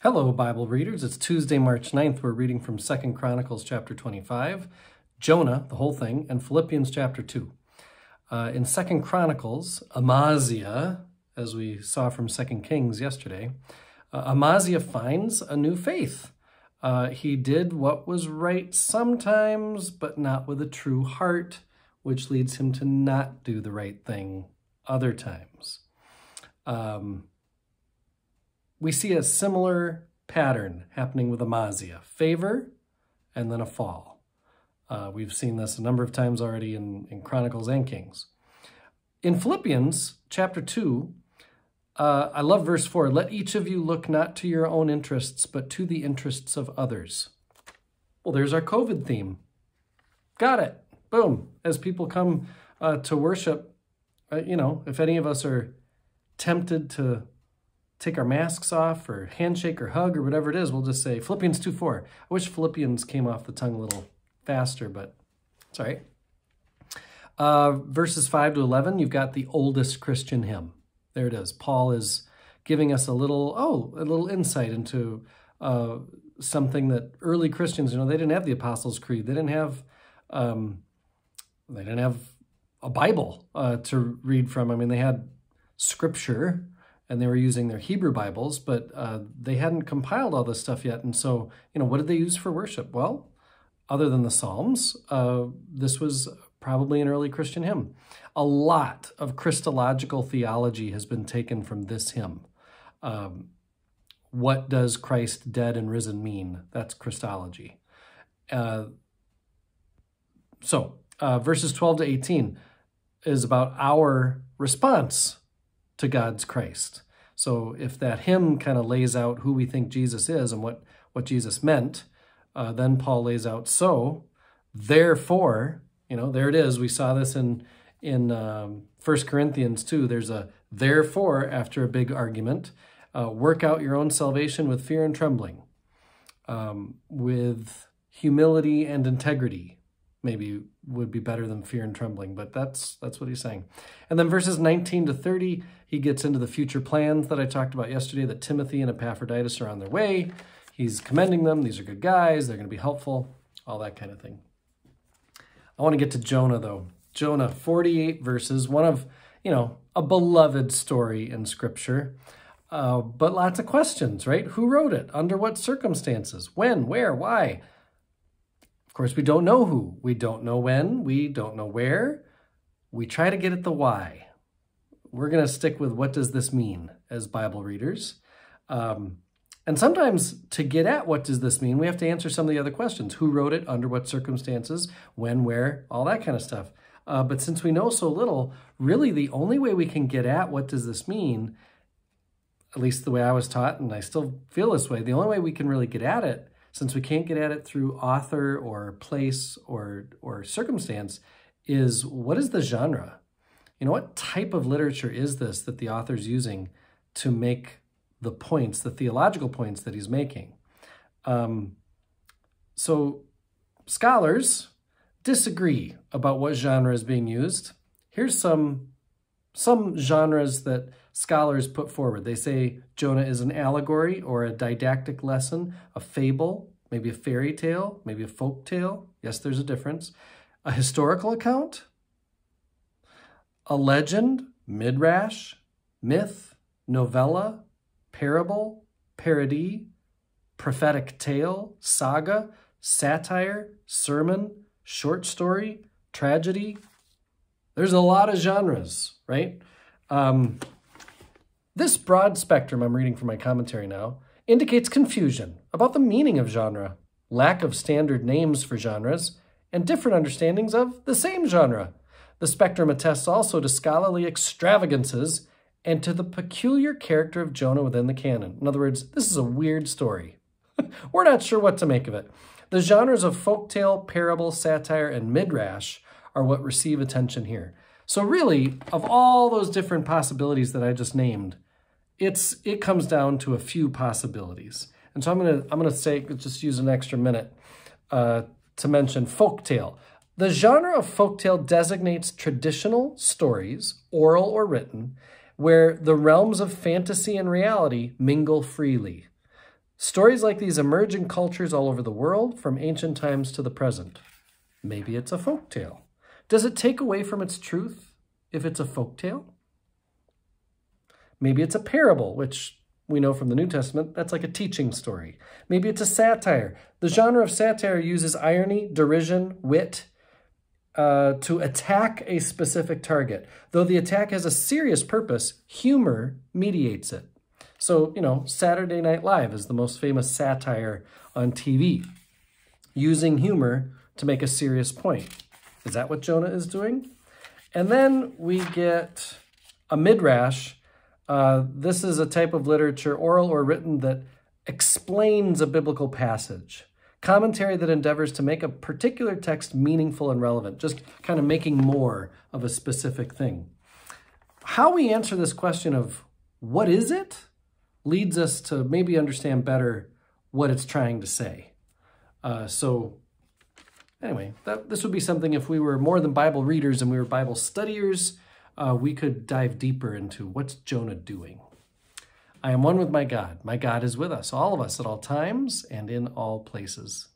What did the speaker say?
Hello, Bible readers. It's Tuesday, March 9th. We're reading from 2 Chronicles chapter 25, Jonah, the whole thing, and Philippians chapter 2. In 2 Chronicles, Amaziah, as we saw from 2 Kings yesterday, Amaziah finds a new faith. He did what was right sometimes, but not with a true heart, which leads him to not do the right thing other times. We see a similar pattern happening with Amaziah. Favor and then a fall. We've seen this a number of times already in Chronicles and Kings. In Philippians chapter 2, I love verse 4. Let each of you look not to your own interests, but to the interests of others. Well, there's our COVID theme. Got it. Boom. As people come to worship, if any of us are tempted to take our masks off or handshake or hug or whatever it is, we'll just say Philippians 2:4. I wish Philippians came off the tongue a little faster, but it's all right. Verses 5 to 11, you've got the oldest Christian hymn. There it is. Paul is giving us a little insight into something that early Christians, they didn't have the Apostles' Creed. They didn't have a Bible to read from. I mean, they had Scripture, and they were using their Hebrew Bibles, but they hadn't compiled all this stuff yet. And so, what did they use for worship? Well, other than the Psalms, this was probably an early Christian hymn. A lot of Christological theology has been taken from this hymn. What does Christ dead and risen mean? That's Christology. Verses 12 to 18 is about our response to God's Christ. So if that hymn kind of lays out who we think Jesus is and what Jesus meant, then Paul lays out, so, therefore, there it is. We saw this in 1 Corinthians 2. There's a therefore after a big argument. Work out your own salvation with fear and trembling, with humility and integrity. Maybe would be better than fear and trembling, but that's what he's saying. And then verses 19 to 30, he gets into the future plans that I talked about yesterday, that Timothy and Epaphroditus are on their way. He's commending them. These are good guys. They're going to be helpful, all that kind of thing. I want to get to Jonah, though. Jonah, 48 verses, one of, a beloved story in Scripture, but lots of questions, right? Who wrote it? Under what circumstances? When? Where? Why? Of course, we don't know who. We don't know when. We don't know where. We try to get at the why. We're going to stick with what does this mean as Bible readers. And sometimes to get at what does this mean, we have to answer some of the other questions. Who wrote it? Under what circumstances? When? Where? All that kind of stuff. But since we know so little, really the only way we can get at what does this mean, at least the way I was taught, and I still feel this way, the only way we can really get at it, since we can't get at it through author or place or circumstance, is what is the genre? What type of literature is this that the author's using to make the points, the theological points that he's making? So scholars disagree about what genre is being used. Here's some genres that scholars put forward. They say Jonah is an allegory or a didactic lesson, a fable, maybe a fairy tale, maybe a folk tale. Yes, there's a difference. A historical account, a legend, midrash, myth, novella, parable, parody, prophetic tale, saga, satire, sermon, short story, tragedy. There's a lot of genres, right? This broad spectrum I'm reading from my commentary now indicates confusion about the meaning of genre, lack of standard names for genres, and different understandings of the same genre. The spectrum attests also to scholarly extravagances and to the peculiar character of Jonah within the canon. In other words, this is a weird story. We're not sure what to make of it. The genres of folktale, parable, satire, and midrash are what receive attention here. So really, of all those different possibilities that I just named, it comes down to a few possibilities. And so I'm gonna say, just use an extra minute to mention folktale. The genre of folktale designates traditional stories, oral or written, where the realms of fantasy and reality mingle freely. Stories like these emerge in cultures all over the world, from ancient times to the present. Maybe it's a folk tale. Does it take away from its truth if it's a folk tale? Maybe it's a parable, which we know from the New Testament, that's like a teaching story. Maybe it's a satire. The genre of satire uses irony, derision, wit, to attack a specific target. Though the attack has a serious purpose, humor mediates it. So, Saturday Night Live is the most famous satire on TV, using humor to make a serious point. Is that what Jonah is doing? And then we get a midrash. This is a type of literature, oral or written, that explains a biblical passage. Commentary that endeavors to make a particular text meaningful and relevant, just kind of making more of a specific thing. How we answer this question of what is it leads us to maybe understand better what it's trying to say. So anyway, this would be something, if we were more than Bible readers and we were Bible studiers, we could dive deeper into what's Jonah doing. I am one with my God. My God is with us, all of us, at all times and in all places.